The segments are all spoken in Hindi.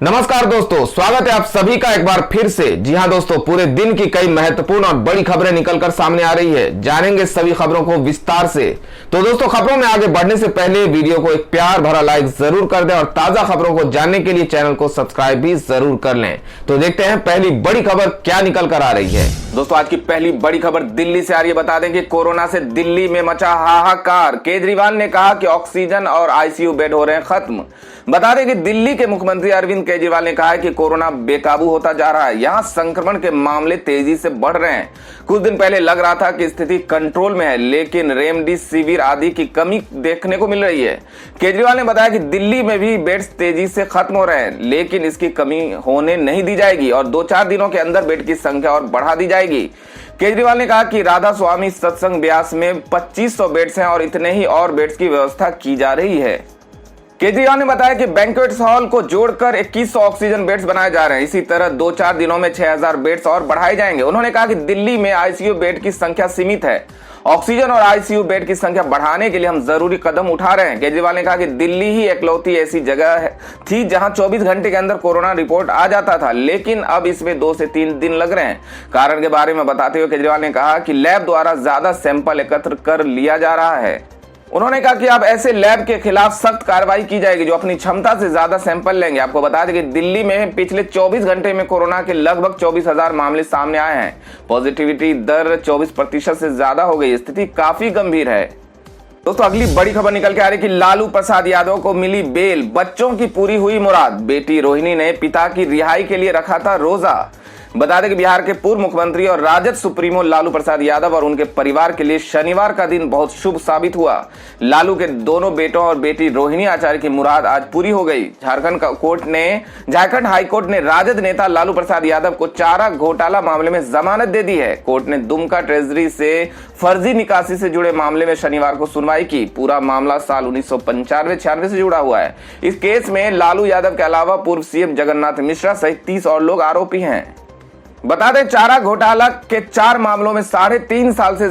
नमस्कार दोस्तों, स्वागत है आप सभी का एक बार फिर से। जी हां दोस्तों, पूरे दिन की कई महत्वपूर्ण और बड़ी खबरें निकलकर सामने आ रही है। जानेंगे सभी खबरों को विस्तार से। तो दोस्तों, खबरों में आगे बढ़ने से पहले वीडियो को एक प्यार भरा लाइक जरूर कर दें और ताजा खबरों को जानने के लिए चैनल को सब्सक्राइब भी जरूर कर लें। तो देखते हैं पहली बड़ी खबर क्या निकल कर आ रही है। दोस्तों, आज की पहली बड़ी खबर दिल्ली से आ रही है। बता दें कि कोरोना से दिल्ली में मचा हाहाकार। केजरीवाल ने कहा कि ऑक्सीजन और आईसीयू बेड हो रहे हैं खत्म। बता दें कि दिल्ली के मुख्यमंत्री अरविंद केजरीवाल ने कहा है कि कोरोना बेकाबू होता जा रहा है। यहां संक्रमण के मामले तेजी से बढ़ रहे हैं। कुछ दिन पहले लग रहा था कि स्थिति कंट्रोल में है, लेकिन रेमडेसिविर आदि की कमी देखने को मिल रही है। केजरीवाल ने बताया कि दिल्ली में भी बेड्स तेजी से खत्म हो रहे हैं, लेकिन इसकी कमी होने नहीं दी जाएगी और 2-4 दिनों के अंदर बेड की संख्या और बढ़ा दी जाएगी। केजरीवाल ने कहा कि राधा स्वामी सत्संग ब्यास में 2500 बेड्स हैं और इतने ही और बेड्स की व्यवस्था की जा रही है। केजरीवाल ने बताया कि बैंक्वेट हॉल को जोड़कर 2100 ऑक्सीजन बेड्स बनाए जा रहे हैं। इसी तरह 2-4 दिनों में 6000 बेड्स और बढ़ाए जाएंगे। उन्होंने कहा कि दिल्ली में आईसीयू बेड की संख्या सीमित है। ऑक्सीजन और आईसीयू बेड की संख्या बढ़ाने के लिए हम जरूरी कदम उठा रहे हैं। केजरीवाल ने कहा कि दिल्ली ही एकलौती ऐसी जगह थी जहां 24 घंटे के अंदर कोरोना रिपोर्ट आ जाता था, लेकिन अब इसमें 2 से 3 दिन लग रहे हैं। कारण के बारे में बताते हुए केजरीवाल ने कहा कि लैब द्वारा ज्यादा सैंपल एकत्र कर लिया जा रहा है। उन्होंने कहा कि अब ऐसे लैब के खिलाफ सख्त कार्रवाई की जाएगी जो अपनी क्षमता से ज्यादा सैंपल लेंगे। आपको बता दें कि दिल्ली में पिछले 24 घंटे में कोरोना के लगभग 24,000 मामले सामने आए हैं। पॉजिटिविटी दर 24% से ज्यादा हो गई। स्थिति काफी गंभीर है। दोस्तों, अगली बड़ी खबर निकल के आ रही कि लालू प्रसाद यादव को मिली बेल। बच्चों की पूरी हुई मुराद। बेटी रोहिणी ने पिता की रिहाई के लिए रखा था रोजा। बता दें कि बिहार के पूर्व मुख्यमंत्री और राजद सुप्रीमो लालू प्रसाद यादव और उनके परिवार के लिए शनिवार का दिन बहुत शुभ साबित हुआ। लालू के दोनों बेटों और बेटी रोहिणी आचार्य की मुराद आज पूरी हो गई। झारखंड हाई कोर्ट ने राजद नेता लालू प्रसाद यादव को चारा घोटाला मामले में जमानत दे दी है। कोर्ट ने दुमका ट्रेजरी से फर्जी निकासी से जुड़े मामले में शनिवार को सुनवाई की। पूरा मामला साल 1995-96 से जुड़ा हुआ है। इस केस में लालू यादव के अलावा पूर्व सीएम जगन्नाथ मिश्रा सहित 30 और लोग आरोपी हैं। बता दें, चारा घोटाला के 4 मामलों में 3.5 साल से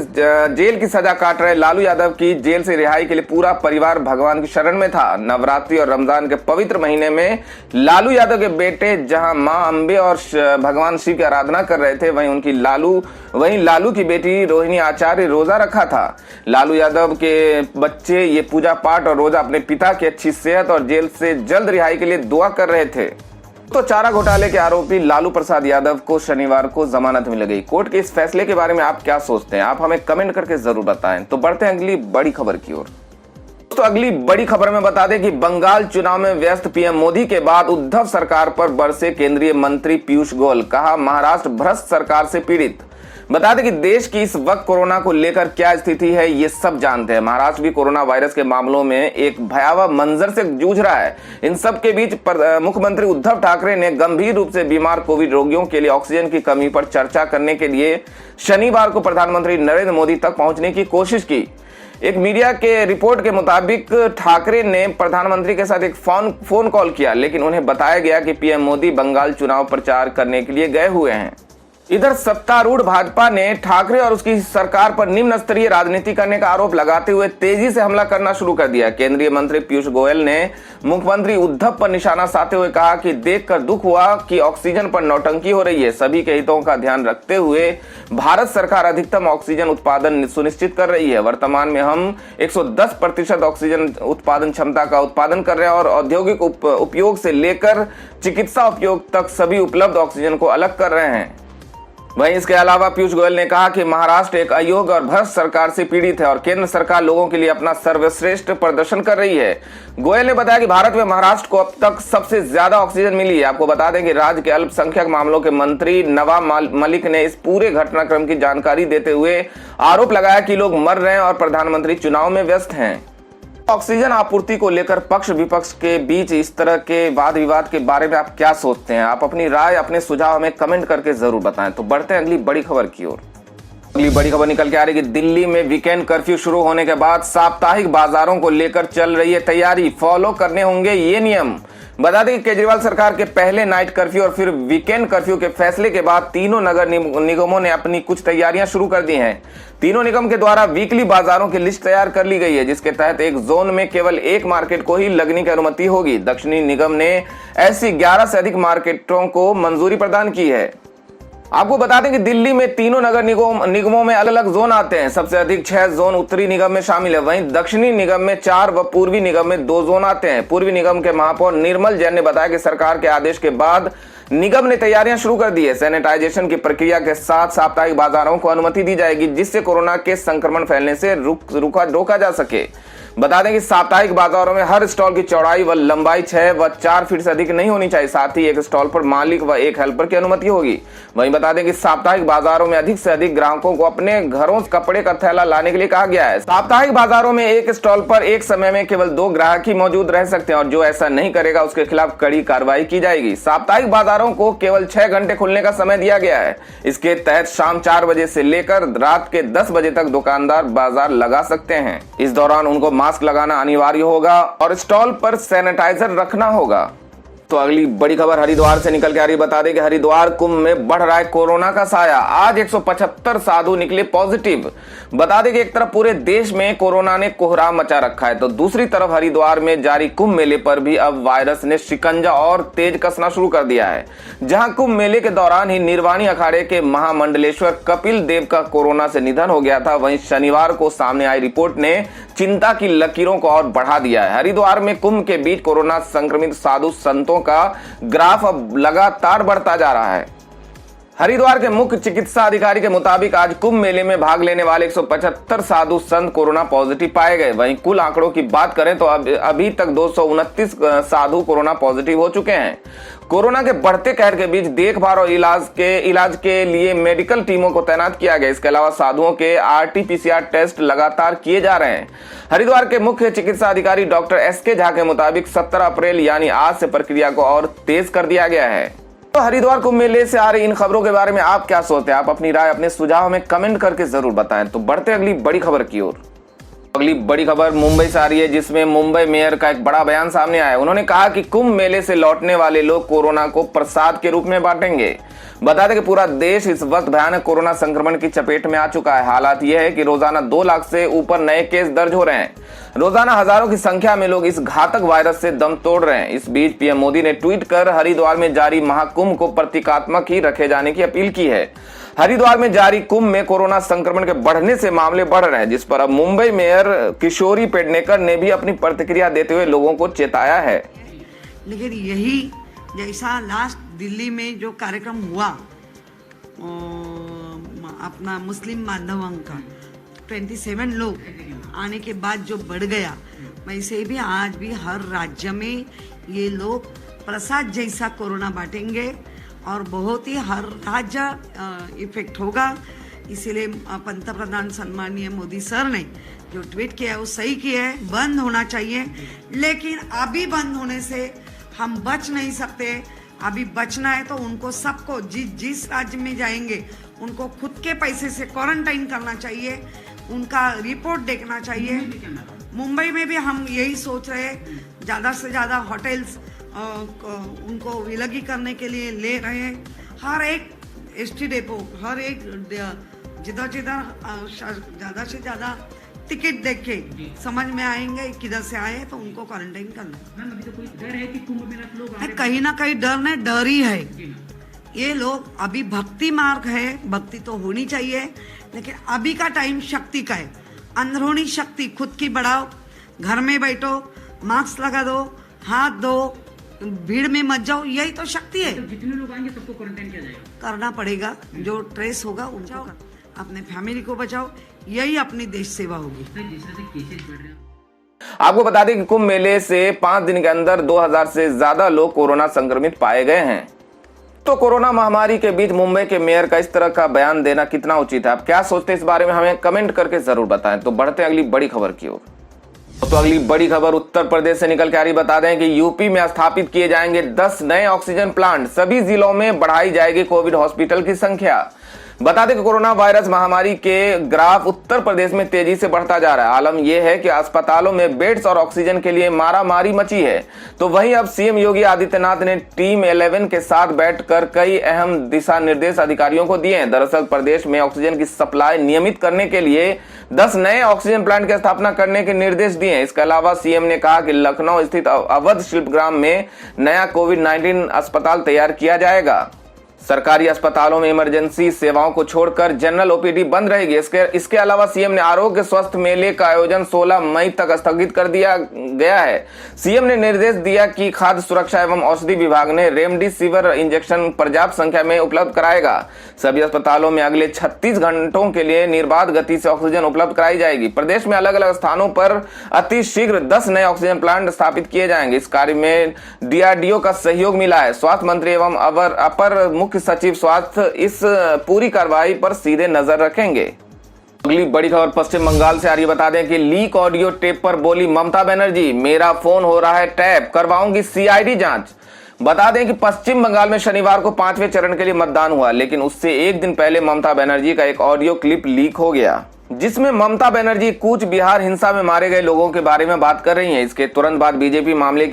जेल की सजा काट रहे लालू यादव की जेल से रिहाई के लिए पूरा परिवार भगवान की शरण में था। नवरात्रि और रमजान के पवित्र महीने में लालू यादव के बेटे जहां मां अंबे और भगवान शिव की आराधना कर रहे थे, वहीं लालू की बेटी रोहिणी आचार्य रोजा रखा था। लालू यादव के बच्चे ये पूजा पाठ और रोजा अपने पिता की अच्छी सेहत और जेल से जल्द रिहाई के लिए दुआ कर रहे थे। तो चारा घोटाले के आरोपी लालू प्रसाद यादव को शनिवार को जमानत मिल गई। कोर्ट के इस फैसले के बारे में आप क्या सोचते हैं? आप हमें कमेंट करके जरूर बताएं। तो बढ़ते हैं अगली बड़ी खबर की ओर। तो अगली बड़ी खबर में बता दें कि बंगाल चुनाव में व्यस्त पीएम मोदी के बाद उद्धव सरकार पर बरसे केंद्रीय मंत्री पीयूष गोयल। कहा, महाराष्ट्र भ्रष्ट सरकार से पीड़ित। बता दें कि देश की इस वक्त कोरोना को लेकर क्या स्थिति है ये सब जानते हैं। महाराष्ट्र भी कोरोना वायरस के मामलों में एक भयावह मंजर से जूझ रहा है। इन सब के बीच मुख्यमंत्री उद्धव ठाकरे ने गंभीर रूप से बीमार कोविड रोगियों के लिए ऑक्सीजन की कमी पर चर्चा करने के लिए शनिवार को प्रधानमंत्री नरेंद्र मोदी तक पहुंचने की कोशिश की। एक मीडिया के रिपोर्ट के मुताबिक ठाकरे ने प्रधानमंत्री के साथ एक फोन कॉल किया, लेकिन उन्हें बताया गया कि पीएम मोदी बंगाल चुनाव प्रचार करने के लिए गए हुए हैं। इधर सत्तारूढ़ भाजपा ने ठाकरे और उसकी सरकार पर निम्न स्तरीय राजनीति करने का आरोप लगाते हुए तेजी से हमला करना शुरू कर दिया। केंद्रीय मंत्री पीयूष गोयल ने मुख्यमंत्री उद्धव पर निशाना साधते हुए कहा कि देखकर दुख हुआ कि ऑक्सीजन पर नौटंकी हो रही है। सभी के हितों का ध्यान रखते हुए भारत सरकार अधिकतम ऑक्सीजन उत्पादन सुनिश्चित कर रही है। वर्तमान में हम 110% ऑक्सीजन उत्पादन क्षमता का उत्पादन कर रहे हैं और औद्योगिक उपयोग से लेकर चिकित्सा उपयोग तक सभी उपलब्ध ऑक्सीजन को अलग कर रहे हैं। वहीं इसके अलावा पीयूष गोयल ने कहा कि महाराष्ट्र एक अयोग्य और भ्रष्ट सरकार से पीड़ित है और केंद्र सरकार लोगों के लिए अपना सर्वश्रेष्ठ प्रदर्शन कर रही है। गोयल ने बताया कि भारत में महाराष्ट्र को अब तक सबसे ज्यादा ऑक्सीजन मिली है। आपको बता दें कि राज्य के अल्पसंख्यक मामलों के मंत्री नवाब मलिक ने इस पूरे घटनाक्रम की जानकारी देते हुए आरोप लगाया कि लोग मर रहे हैं और प्रधानमंत्री चुनाव में व्यस्त हैं। ऑक्सीजन आपूर्ति को लेकर पक्ष विपक्ष के बीच इस तरह के वाद विवाद के बारे में आप क्या सोचते हैं? आप अपनी राय, अपने सुझाव हमें कमेंट करके जरूर बताएं। तो बढ़ते हैं अगली बड़ी खबर की ओर। अगली बड़ी खबर निकल के आ रही है कि दिल्ली में वीकेंड कर्फ्यू शुरू होने के बाद साप्ताहिक बाजारों को लेकर चल रही है तैयारी। फॉलो करने होंगे ये नियम। बता दें कि केजरीवाल सरकार के पहले नाइट कर्फ्यू और फिर वीकेंड कर्फ्यू के फैसले के बाद तीनों नगर निगमों ने अपनी कुछ तैयारियां शुरू कर दी हैं। तीनों निगम के द्वारा वीकली बाजारों की लिस्ट तैयार कर ली गई है, जिसके तहत एक जोन में केवल एक मार्केट को ही लगने की अनुमति होगी। दक्षिणी निगम ने ऐसी 11 से अधिक मार्केटों को मंजूरी प्रदान की है। आपको बता दें कि दिल्ली में तीनों नगर निगमों में अलग अलग जोन आते हैं। सबसे अधिक 6 जोन उत्तरी निगम में शामिल है, वहीं दक्षिणी निगम में 4 व पूर्वी निगम में 2 जोन आते हैं। पूर्वी निगम के महापौर निर्मल जैन ने बताया कि सरकार के आदेश के बाद निगम ने तैयारियां शुरू कर दी है। सैनिटाइजेशन की प्रक्रिया के साथ साप्ताहिक बाजारों को अनुमति दी जाएगी, जिससे कोरोना के संक्रमण फैलने से रोका जा सके। बता दें कि साप्ताहिक बाजारों में हर स्टॉल की चौड़ाई व लंबाई 6 व 4 फीट से अधिक नहीं होनी चाहिए। साथ ही एक स्टॉल पर मालिक व एक हेल्पर की अनुमति होगी। वहीं बता दें कि साप्ताहिक बाजारों में अधिक से अधिक ग्राहकों को अपने घरों से कपड़े का थैला लाने के लिए कहा गया है। साप्ताहिक बाजारों में एक स्टॉल पर एक समय में केवल 2 ग्राहक ही मौजूद रह सकते हैं और जो ऐसा नहीं करेगा उसके खिलाफ कड़ी कार्रवाई की जाएगी। साप्ताहिक बाजारों को केवल 6 घंटे खुलने का समय दिया गया है। इसके तहत शाम 4 बजे से लेकर रात के 10 बजे तक दुकानदार बाजार लगा सकते हैं। इस दौरान उनको मास्क लगाना अनिवार्य होगा और स्टॉल पर सैनिटाइजर रखना होगा। तो अगली बड़ी खबर हरिद्वार से निकल के आ रही। बता दें कि हरिद्वार कुंभ में बढ़ रहा है कोरोना का साया। आज 175 साधु निकले पॉजिटिव। बता दें कि एक तरफ पूरे देश में कोरोना ने कोहराम मचा रखा है, तो दूसरी तरफ हरिद्वार में जारी कुंभ मेले पर भी अब वायरस ने शिकंजा और तेज कसना शुरू कर दिया है। जहां कुंभ मेले के दौरान ही निर्वाणी अखाड़े के महामंडलेश्वर कपिल देव का कोरोना से निधन हो गया था, वहीं शनिवार को सामने आई रिपोर्ट ने चिंता की लकीरों को और बढ़ा दिया है। हरिद्वार में कुंभ के बीच कोरोना संक्रमित साधु संतों का ग्राफ अब लगातार बढ़ता जा रहा है। हरिद्वार के मुख्य चिकित्सा अधिकारी के मुताबिक आज कुंभ मेले में भाग लेने वाले 175 साधु संत कोरोना पॉजिटिव पाए गए। वहीं कुल आंकड़ों की बात करें तो अभी तक 229 साधु कोरोना पॉजिटिव हो चुके हैं। कोरोना के बढ़ते कहर के बीच देखभाल और इलाज के लिए मेडिकल टीमों को तैनात किया गया। इसके अलावा साधुओं के RT-PCR टेस्ट लगातार किए जा रहे हैं। हरिद्वार के मुख्य चिकित्सा अधिकारी डॉक्टर SK झा के मुताबिक 17 अप्रैल यानी आज से प्रक्रिया को और तेज कर दिया गया है। तो हरिद्वार कुंभ मेले से आ रही इन खबरों के बारे में आप क्या सोचते हैं? आप अपनी राय अपने सुझाव में कमेंट करके जरूर बताएं। तो बढ़ते अगली बड़ी खबर की ओर। अगली बड़ी खबर मुंबई से आ रही है, जिसमें मुंबई मेयर का एक बड़ा बयान सामने आया है। उन्होंने कहा कि कुंभ मेले से लौटने वाले लोग कोरोना को प्रसाद के रूप में बांटेंगे। बता दें कि पूरा देश इस वक्त भयानक कोरोना संक्रमण की चपेट में आ चुका है। हालात यह है कि रोजाना 2 लाख से ऊपर नए केस दर्ज हो रहे हैं। रोजाना हजारों की संख्या में लोग इस घातक वायरस से दम तोड़ रहे हैं। इस बीच पीएम मोदी ने ट्वीट कर हरिद्वार में जारी महाकुंभ को प्रतीकात्मक ही रखे जाने की अपील की है। हरिद्वार में जारी कुंभ में कोरोना संक्रमण के बढ़ने से मामले बढ़ रहे हैं, जिस पर अब मुंबई मेयर किशोरी पेडनेकर ने भी अपनी प्रतिक्रिया देते हुए लोगों को चेताया है। लेकिन यही जैसा लास्ट दिल्ली में जो कार्यक्रम हुआ अपना मुस्लिम बांधवों का 27 लोग आने के बाद जो बढ़ गया, वैसे भी आज भी हर राज्य में ये लोग प्रसाद जैसा कोरोना बांटेंगे और बहुत ही हर राज्य इफेक्ट होगा। इसीलिए पंतप्रधान सम्माननीय मोदी सर ने जो ट्वीट किया है वो सही किया है। बंद होना चाहिए, लेकिन अभी बंद होने से हम बच नहीं सकते। अभी बचना है तो उनको सबको जिस राज्य में जाएंगे उनको खुद के पैसे से क्वारंटाइन करना चाहिए, उनका रिपोर्ट देखना चाहिए। मुंबई में भी हम यही सोच रहे हैं, ज़्यादा से ज़्यादा होटल्स उनको विलगी करने के लिए ले रहे हैं। हर एक ST डेपो, हर एक जिधर ज़्यादा से ज़्यादा टिकट देख के समझ में आएंगे किधर से आए तो उनको क्वारंटाइन करना। अभी तो कोई डर है कि कुंभ मेला लोग कहीं ना कहीं डर ही है। ये लोग अभी भक्ति मार्ग है, भक्ति तो होनी चाहिए, लेकिन अभी का टाइम शक्ति का है। अंदरूनी शक्ति खुद की बढ़ाओ, घर में बैठो, मास्क लगा दो, हाथ धो, भीड़ में मत जाओ, यही तो शक्ति है। तो जितने लोग आएंगे सबको क्वारंटाइन किया जाएगा, करना पड़ेगा। जो ट्रेस होगा उनको अपने फैमिली को बचाओ, यही अपनी देश सेवा होगी। जिस तरह से केसेस बढ़ रहे हैं। आपको बता दें कि कुंभ मेले से 5 दिन के अंदर 2000 से ज्यादा लोग कोरोना संक्रमित पाए गए हैं। तो कोरोना महामारी के बीच मुंबई के मेयर का इस तरह का बयान देना कितना उचित है? आप क्या सोचते हैं इस बारे में? हमें कमेंट करके जरूर बताएं। तो बढ़ते हैं अगली बड़ी खबर की ओर। तो अगली बड़ी खबर उत्तर प्रदेश से निकल के आ रही। बता दें कि यूपी में स्थापित किए जाएंगे 10 नए ऑक्सीजन प्लांट। सभी जिलों में बढ़ाई जाएगी कोविड हॉस्पिटल की संख्या। बता दें कि कोरोना वायरस महामारी के ग्राफ उत्तर प्रदेश में तेजी से बढ़ता जा रहा है। आलम यह है कि अस्पतालों में बेड्स और ऑक्सीजन के लिए मारामारी मची है। तो वहीं अब सीएम योगी आदित्यनाथ ने टीम 11 के साथ बैठकर कई अहम दिशा निर्देश अधिकारियों को दिए हैं। दरअसल प्रदेश में ऑक्सीजन की सप्लाई नियमित करने के लिए 10 नए ऑक्सीजन प्लांट की स्थापना करने के निर्देश दिए हैं। इसके अलावा सीएम ने कहा कि लखनऊ स्थित अवध शिल्पग्राम में नया कोविड-19 अस्पताल तैयार किया जाएगा। सरकारी अस्पतालों में इमरजेंसी सेवाओं को छोड़कर जनरल ओपीडी बंद रहेगी। इसके अलावा सीएम ने आरोग्य स्वास्थ्य मेले का आयोजन 16 मई तक स्थगित कर दिया गया है। सीएम ने निर्देश दिया कि खाद्य सुरक्षा एवं औषधि विभाग ने रेमडेसिविर इंजेक्शन पर्याप्त संख्या में उपलब्ध कराएगा। सभी अस्पतालों में अगले 36 घंटों के लिए निर्बाध गति से ऑक्सीजन उपलब्ध कराई जाएगी। प्रदेश में अलग अलग स्थानों पर अति शीघ्र 10 नए ऑक्सीजन प्लांट स्थापित किए जाएंगे। इस कार्य में डीआरडीओ का सहयोग मिला है। स्वास्थ्य मंत्री एवं अपर मुख्य सचिव स्वास्थ्य इस पूरी कार्रवाई पर सीधे नजर रखेंगे। अगली बड़ी खबर पश्चिम बंगाल से आ रही है। बता दें कि लीक ऑडियो टेप पर बोली ममता बनर्जी, मेरा फोन हो रहा है टैप, करवाऊंगी सीआईडी जांच। बता दें कि पश्चिम बंगाल में शनिवार को 5वें चरण के लिए मतदान हुआ, लेकिन उससे एक दिन पहले ममता बनर्जी का एक ऑडियो क्लिप लीक हो गया, जिसमें ममता बनर्जी कूच बिहार हिंसा में मारे गए लोगों के बारे में बात कर रही हैं। इसके तुरंत बाद बीजेपी मामले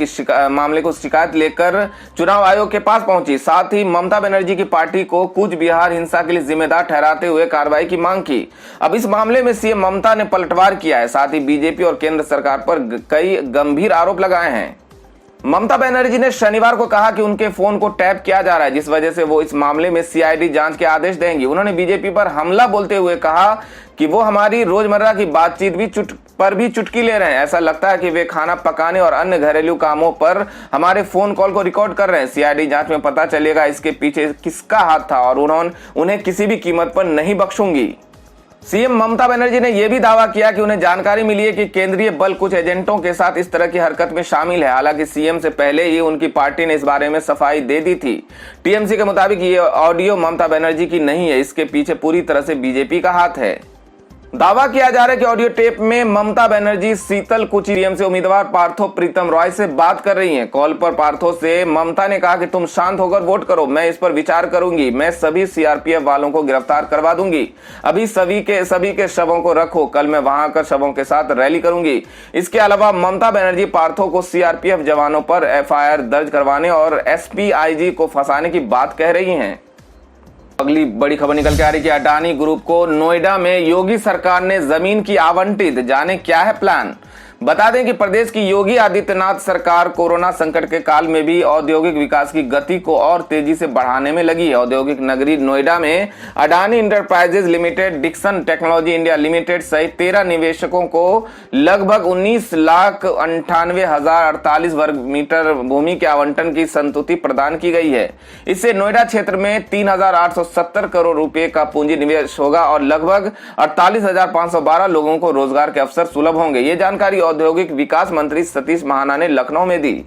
को शिकायत लेकर चुनाव आयोग के पास पहुंची। साथ ही ममता बनर्जी की पार्टी को कूच बिहार हिंसा के लिए जिम्मेदार ठहराते हुए कार्रवाई की मांग की। अब इस मामले में सीएम ममता ने पलटवार किया है। साथ ही बीजेपी और केंद्र सरकार पर कई गंभीर आरोप लगाए हैं। ममता बनर्जी ने शनिवार को कहा कि उनके फोन को टैप किया जा रहा है, जिस वजह से वो इस मामले में सीआईडी जांच के आदेश देंगी। उन्होंने बीजेपी पर हमला बोलते हुए कहा कि वो हमारी रोजमर्रा की बातचीत भी चुटकी ले रहे हैं। ऐसा लगता है कि वे खाना पकाने और अन्य घरेलू कामों पर हमारे फोन कॉल को रिकॉर्ड कर रहे हैं। सीआईडी जांच में पता चलेगा इसके पीछे किसका हाथ था और उन्हें किसी भी कीमत पर नहीं बख्शूंगी। सीएम ममता बनर्जी ने यह भी दावा किया कि उन्हें जानकारी मिली है कि केंद्रीय बल कुछ एजेंटों के साथ इस तरह की हरकत में शामिल है। हालांकि सीएम से पहले ही उनकी पार्टी ने इस बारे में सफाई दे दी थी। टीएमसी के मुताबिक ये ऑडियो ममता बनर्जी की नहीं है, इसके पीछे पूरी तरह से बीजेपी का हाथ है। दावा किया जा रहा है कि ऑडियो टेप में ममता बनर्जी शीतल कुची टीएमसी उम्मीदवार पार्थो प्रीतम रॉय से बात कर रही हैं। कॉल पर पार्थो से ममता ने कहा कि तुम शांत होकर वोट करो, मैं इस पर विचार करूंगी, मैं सभी सीआरपीएफ वालों को गिरफ्तार करवा दूंगी, अभी सभी के शवों को रखो, कल मैं वहां आकर शवों के साथ रैली करूंगी। इसके अलावा ममता बनर्जी पार्थो को सीआरपीएफ जवानों पर एफआईआर दर्ज करवाने और एसपी आईजी को फंसाने की बात कह रही हैं। अगली बड़ी खबर निकल के आ रही है कि अडानी ग्रुप को नोएडा में योगी सरकार ने जमीन की आवंटित, जाने क्या है प्लान। बता दें कि प्रदेश की योगी आदित्यनाथ सरकार कोरोना संकट के काल में भी औद्योगिक विकास की गति को और तेजी से बढ़ाने में लगी है। औद्योगिक नगरी नोएडा में Adani enterprises limited, Dixon technology India limited सहित 13 निवेशकों को लगभग 19,98,048 वर्ग मीटर भूमि के आवंटन की संतुष्टि प्रदान की गई है। इससे नोएडा क्षेत्र में 3,870 करोड़ रुपए का पूंजी निवेश होगा और लगभग 48,512 लोगों को रोजगार के अवसर सुलभ होंगे। ये जानकारी औद्योगिक विकास मंत्री सतीश महाना ने लखनऊ में दी।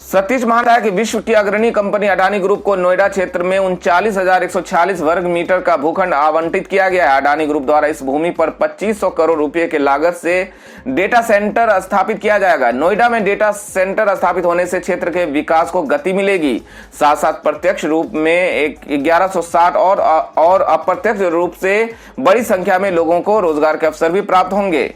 सतीश महाना कि विश्व की अग्रणी कंपनी अडानी ग्रुप को नोएडा क्षेत्र में 39,146 वर्ग मीटर का भूखंड आवंटित किया गया है। अडानी ग्रुप द्वारा इस भूमि पर 2500 करोड़ रुपए के लागत से डेटा सेंटर स्थापित किया जाएगा। नोएडा में डेटा सेंटर स्थापित होने से क्षेत्र के विकास को गति मिलेगी। साथ साथ प्रत्यक्ष रूप में 1160 और अप्रत्यक्ष रूप से बड़ी संख्या में लोगों को रोजगार के अवसर भी प्राप्त होंगे।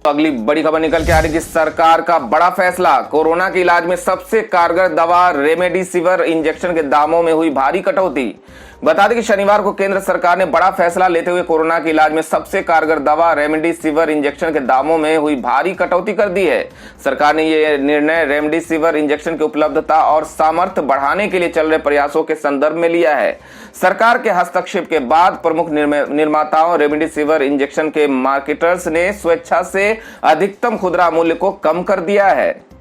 तो अगली बड़ी खबर निकल के आ रही है कि सरकार का बड़ा फैसला, कोरोना के इलाज में सबसे कारगर दवा रेमडेसिविर इंजेक्शन के दामों में हुई भारी कटौती। बता दें कि शनिवार को केंद्र सरकार ने बड़ा फैसला लेते हुए कोरोना के इलाज में सबसे कारगर दवा रेमडेसिविर इंजेक्शन के दामों में हुई भारी कटौती कर दी है। सरकार ने यह निर्णय रेमडेसिविर इंजेक्शन की उपलब्धता और सामर्थ्य बढ़ाने के लिए चल रहे प्रयासों के संदर्भ में लिया है। सरकार के हस्तक्षेप के बाद प्रमुख निर्माताओं रेमडेसिविर इंजेक्शन के मार्केटर्स ने स्वेच्छा से अधिकतम खुदरा मूल्य को कम कर दिया है।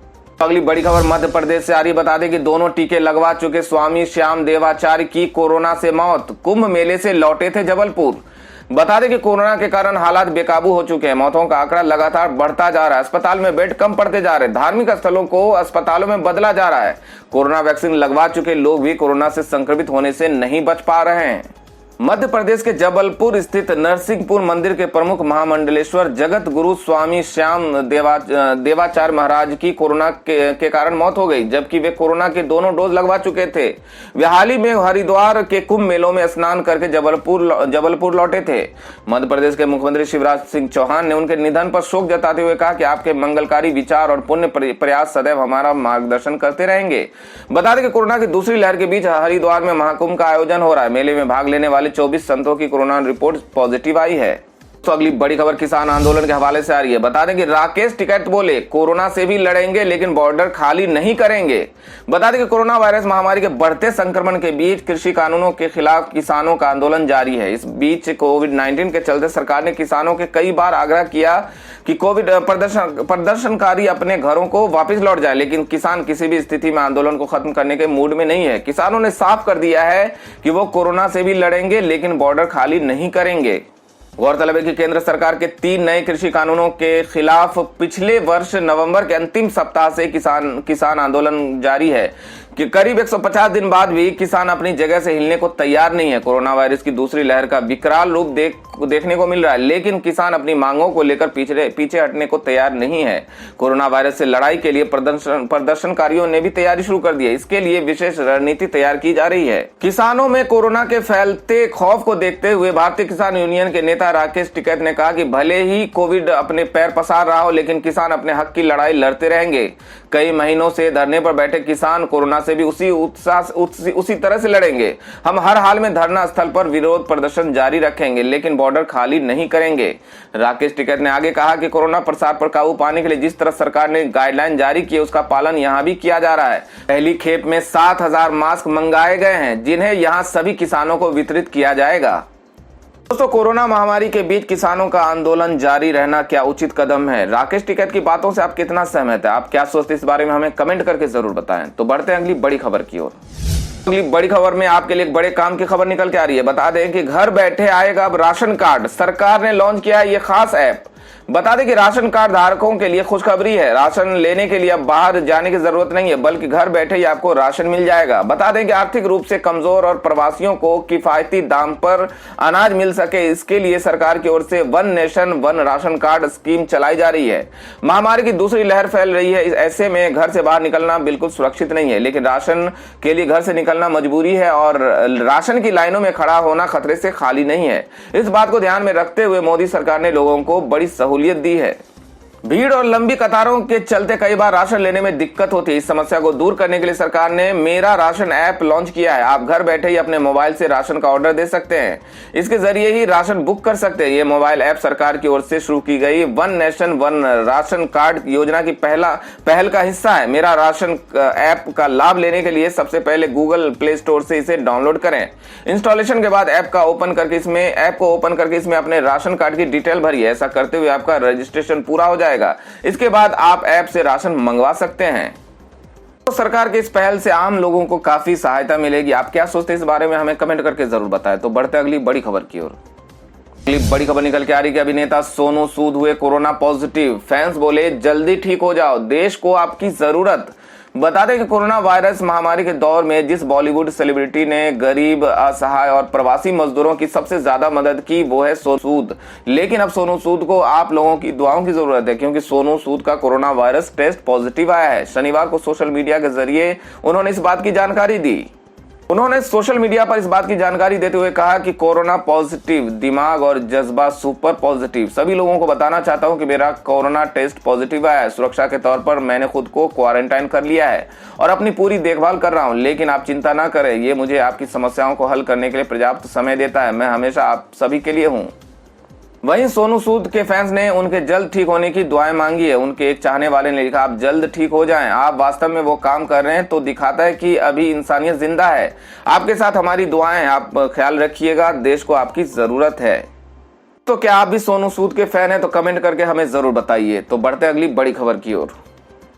अगली बड़ी खबर मध्य प्रदेश से आ रही। बता दें कि दोनों टीके लगवा चुके स्वामी श्याम देवाचार्य की कोरोना से मौत, कुंभ मेले से लौटे थे जबलपुर। बता दें कि कोरोना के कारण हालात बेकाबू हो चुके हैं। मौतों का आंकड़ा लगातार बढ़ता जा रहा है। अस्पताल में बेड कम पड़ते जा रहे हैं। धार्मिक स्थलों को अस्पतालों में बदला जा रहा है। कोरोना वैक्सीन लगवा चुके लोग भी कोरोना से संक्रमित होने से नहीं बच पा रहे हैं। मध्य प्रदेश के जबलपुर स्थित नरसिंहपुर मंदिर के प्रमुख महामंडलेश्वर जगत गुरु स्वामी श्याम देवाचार्य महाराज की कोरोना के कारण मौत हो गई, जबकि वे कोरोना के दोनों डोज लगवा चुके थे। वे हाल ही में हरिद्वार के कुंभ मेलों में स्नान करके जबलपुर लौटे थे। मध्य प्रदेश के मुख्यमंत्री शिवराज सिंह चौहान ने उनके निधन पर शोक जताते हुए कहा कि आपके मंगलकारी विचार और पुण्य प्रयास सदैव हमारा मार्गदर्शन करते रहेंगे। बता दें कि कोरोना की दूसरी लहर के बीच हरिद्वार में महाकुंभ का आयोजन हो रहा है। मेले में भाग लेने वाले 24 संतों की कोरोना रिपोर्ट पॉजिटिव आई है। तो अगली बड़ी खबर किसान आंदोलन के हवाले से आ रही है। बता दें कि राकेश टिकैत बोले कोरोना से भी लड़ेंगे लेकिन बॉर्डर खाली नहीं करेंगे। बता दें कि कोरोना वायरस महामारी के बढ़ते संक्रमण के बीच कृषि कानूनों के खिलाफ किसानों का आंदोलन जारी है। इस बीच कोविड-19 के चलते सरकार ने किसानों के कई बार आग्रह किया कि कोविड प्रदर्शनकारी अपने घरों को वापस लौट जाए, लेकिन किसान किसी भी स्थिति में आंदोलन को खत्म करने के मूड में नहीं है। किसानों ने साफ कर दिया है कि वो कोरोना से भी लड़ेंगे लेकिन बॉर्डर खाली नहीं करेंगे। गौरतलब है कि केंद्र सरकार के 3 नए कृषि कानूनों के खिलाफ पिछले वर्ष नवंबर के अंतिम सप्ताह से किसान आंदोलन जारी है कि करीब 150 दिन बाद भी किसान अपनी जगह से हिलने को तैयार नहीं है। कोरोना वायरस की दूसरी लहर का विकराल रूप देखने को मिल रहा है, लेकिन किसान अपनी मांगों को लेकर पीछे हटने को तैयार नहीं है। कोरोना वायरस से लड़ाई के लिए प्रदर्शनकारियों ने भी तैयारी शुरू कर दी है। इसके लिए विशेष रणनीति तैयार की जा रही है। किसानों में कोरोना के फैलते खौफ को देखते हुए भारतीय किसान यूनियन के नेता राकेश टिकैत ने कहा कि भले ही कोविड अपने पैर पसार रहा हो, लेकिन किसान अपने हक की लड़ाई लड़ते रहेंगे। कई महीनों से धरने पर बैठे किसान कोरोना से भी उसी तरह से लड़ेंगे। हम हर हाल में धरना स्थल पर विरोध प्रदर्शन जारी रखेंगे लेकिन बॉर्डर खाली नहीं करेंगे। राकेश टिकैत ने आगे कहा कि कोरोना प्रसार पर काबू पाने के लिए जिस तरह सरकार ने गाइडलाइन जारी की है उसका पालन यहां भी किया जा रहा है। पहली खेप में 7,000 मास्क मंगाए गए हैं जिन्हें यहां सभी किसानों को वितरित किया जाएगा। दोस्तों, कोरोना महामारी के बीच किसानों का आंदोलन जारी रहना क्या उचित कदम है? राकेश टिकैत की बातों से आप कितना सहमत हैं? आप क्या सोचते हैं इस बारे में हमें कमेंट करके जरूर बताएं। तो बढ़ते हैं अगली बड़ी खबर की ओर। अगली बड़ी खबर में आपके लिए एक बड़े काम की खबर निकल के आ रही है। बता दें कि घर बैठे आएगा अब राशन कार्ड। सरकार ने लॉन्च किया है ये खास ऐप। बता दें कि राशन कार्ड धारकों के लिए खुशखबरी है। राशन लेने के लिए अब बाहर जाने की जरूरत नहीं है, बल्कि घर बैठे ही आपको राशन मिल जाएगा। बता दें कि आर्थिक रूप से कमजोर और प्रवासियों को किफायती दाम पर अनाज मिल सके, इसके लिए सरकार की ओर से one nation one ration card scheme चलाई जा रही है। महामारी की दूसरी लहर फैल रही है, ऐसे में घर से बाहर निकलना बिल्कुल सुरक्षित नहीं है, लेकिन राशन के लिए घर से निकलना मजबूरी है और राशन की लाइनों में खड़ा होना खतरे से खाली नहीं है। इस बात को ध्यान में रखते हुए मोदी सरकार ने लोगों को बड़ी सहूलियत दी है। भीड़ और लंबी कतारों के चलते कई बार राशन लेने में दिक्कत होती है। इस समस्या को दूर करने के लिए सरकार ने मेरा राशन ऐप लॉन्च किया है। आप घर बैठे ही अपने मोबाइल से राशन का ऑर्डर दे सकते हैं। इसके जरिए ही राशन बुक कर सकते हैं। ये मोबाइल ऐप सरकार की ओर से शुरू की गई one nation one ration card योजना की पहल का हिस्सा है। मेरा राशन ऐप का लाभ लेने के लिए सबसे पहले गूगल प्ले स्टोर से इसे डाउनलोड करें। इंस्टॉलेशन के बाद ऐप को ओपन करके इसमें अपने राशन कार्ड की डिटेल भरिए। ऐसा करते हुए आपका रजिस्ट्रेशन पूरा हो जाएगा। इसके बाद आप ऐप से राशन मंगवा सकते हैं। तो सरकार की इस पहल से आम लोगों को काफी सहायता मिलेगी। आप क्या सोचते हैं इस बारे में हमें कमेंट करके जरूर बताएं। तो बढ़ते अगली बड़ी खबर की ओर। अगली बड़ी खबर निकल के आ रही है कि अभिनेता सोनू सूद हुए कोरोना पॉजिटिव। फैंस बोले जल्दी ठीक हो जाओ, देश को आपकी जरूरत। बता दें कि कोरोना वायरस महामारी के दौर में जिस बॉलीवुड सेलिब्रिटी ने गरीब, असहाय और प्रवासी मजदूरों की सबसे ज्यादा मदद की वो है सोनू सूद। लेकिन अब सोनू सूद को आप लोगों की दुआओं की जरूरत है, क्योंकि सोनू सूद का कोरोना वायरस टेस्ट पॉजिटिव आया है। शनिवार को सोशल मीडिया के जरिए उन्होंने इस बात की जानकारी दी। उन्होंने सोशल मीडिया पर इस बात की जानकारी देते हुए कहा कि कोरोना पॉजिटिव, दिमाग और जज्बा सुपर पॉजिटिव। सभी लोगों को बताना चाहता हूं कि मेरा कोरोना टेस्ट पॉजिटिव आया है। सुरक्षा के तौर पर मैंने खुद को क्वारंटाइन कर लिया है और अपनी पूरी देखभाल कर रहा हूं। लेकिन आप चिंता ना करें, ये मुझे आपकी समस्याओं को हल करने के लिए पर्याप्त समय देता है। मैं हमेशा आप सभी के लिए हूँ। वहीं सोनू सूद के फैंस ने उनके जल्द ठीक होने की दुआएं मांगी है। उनके एक चाहने वाले ने लिखा, आप जल्द ठीक हो जाएं। आप वास्तव में वो काम कर रहे हैं तो दिखाता है कि अभी इंसानियत जिंदा है। आपके साथ हमारी दुआएं, आप ख्याल रखिएगा, देश को आपकी जरूरत है। तो क्या आप भी सोनू सूद के फैन हैं? तो कमेंट करके हमें जरूर बताइए। तो बढ़ते अगली बड़ी खबर की ओर।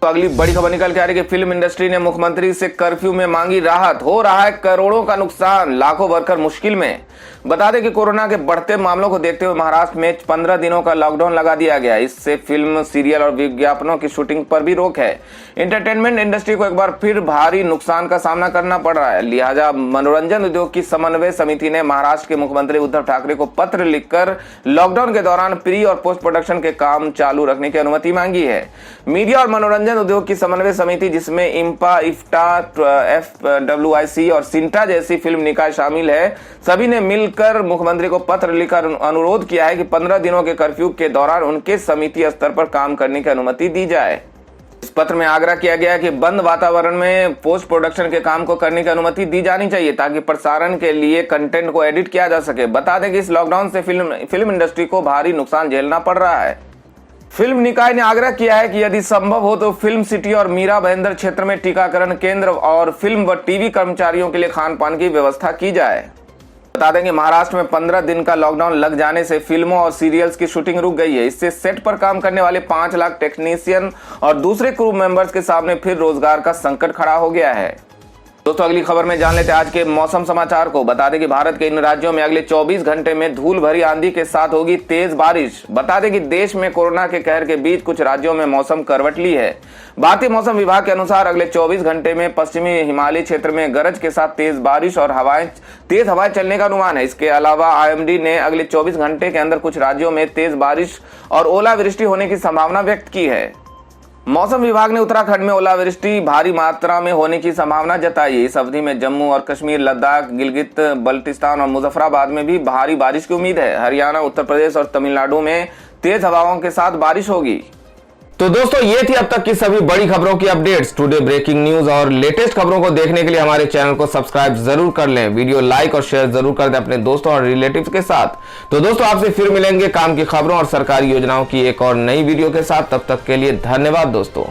तो अगली बड़ी खबर निकल के आ रही है कि फिल्म इंडस्ट्री ने मुख्यमंत्री से कर्फ्यू में मांगी राहत। हो रहा है करोड़ों का नुकसान, लाखों वर्कर मुश्किल में। बता दें कि कोरोना के बढ़ते मामलों को देखते हुए महाराष्ट्र में 15 दिनों का लॉकडाउन लगा दिया गया। इससे फिल्म, सीरियल और विज्ञापनों की शूटिंग पर भी रोक है। एंटरटेनमेंट इंडस्ट्री को एक बार फिर भारी नुकसान का सामना करना पड़ रहा है। लिहाजा मनोरंजन उद्योग की समन्वय समिति ने महाराष्ट्र के मुख्यमंत्री उद्धव ठाकरे को पत्र लिखकर लॉकडाउन के दौरान प्री और पोस्ट प्रोडक्शन के काम चालू रखने की अनुमति मांगी है। मीडिया और मनोरंजन उद्योग की समन्वय समिति, जिसमें इंपा, इफ्टा, FWIC और सिंटा जैसी फिल्म निकाय शामिल है, सभी ने मिलकर मुख्यमंत्री को पत्र लिखकर अनुरोध किया है कि 15 दिनों के कर्फ्यू के दौरान उनके समिति स्तर पर काम करने की अनुमति दी जाए। इस पत्र में आग्रह किया गया है कि बंद वातावरण में पोस्ट प्रोडक्शन के काम को करने की अनुमति दी जानी चाहिए ताकि प्रसारण के लिए कंटेंट को एडिट किया जा सके। बता दें कि इस लॉकडाउन से फिल्म इंडस्ट्री को भारी नुकसान झेलना पड़ रहा है। फिल्म निकाय ने आग्रह किया है कि यदि संभव हो तो फिल्म सिटी और मीरा भाईंदर क्षेत्र में टीकाकरण केंद्र और फिल्म व टीवी कर्मचारियों के लिए खान पान की व्यवस्था की जाए। बता दें कि महाराष्ट्र में 15 दिन का लॉकडाउन लग जाने से फिल्मों और सीरियल्स की शूटिंग रुक गई है। इससे सेट पर काम करने वाले 5 लाख टेक्नीशियन और दूसरे क्रू मेंबर्स के सामने फिर रोजगार का संकट खड़ा हो गया है। दोस्तों अगली खबर में जान लेते हैं आज के मौसम समाचार को। बता दें कि भारत के इन राज्यों में अगले 24 घंटे में धूल भरी आंधी के साथ होगी तेज बारिश। बता दें कि देश में कोरोना के कहर के बीच कुछ राज्यों में मौसम करवट ली है। भारतीय मौसम विभाग के अनुसार अगले 24 घंटे में पश्चिमी हिमालयी क्षेत्र में गरज के साथ तेज बारिश और तेज हवाएं चलने का अनुमान है। इसके अलावा IMD ने अगले 24 घंटे के अंदर कुछ राज्यों में तेज बारिश और ओलावृष्टि होने की संभावना व्यक्त की है। मौसम विभाग ने उत्तराखंड में ओलावृष्टि भारी मात्रा में होने की संभावना जताई है। इस अवधि में जम्मू और कश्मीर, लद्दाख, गिलगित बल्टिस्तान और मुजफ्फराबाद में भी भारी बारिश की उम्मीद है। हरियाणा, उत्तर प्रदेश और तमिलनाडु में तेज हवाओं के साथ बारिश होगी। तो दोस्तों ये थी अब तक की सभी बड़ी खबरों की अपडेट्स। टुडे ब्रेकिंग न्यूज और लेटेस्ट खबरों को देखने के लिए हमारे चैनल को सब्सक्राइब जरूर कर लें। वीडियो लाइक और शेयर जरूर कर दें अपने दोस्तों और रिलेटिव्स के साथ। तो दोस्तों आपसे फिर मिलेंगे काम की खबरों और सरकारी योजनाओं की एक और नई वीडियो के साथ। तब तक के लिए धन्यवाद दोस्तों।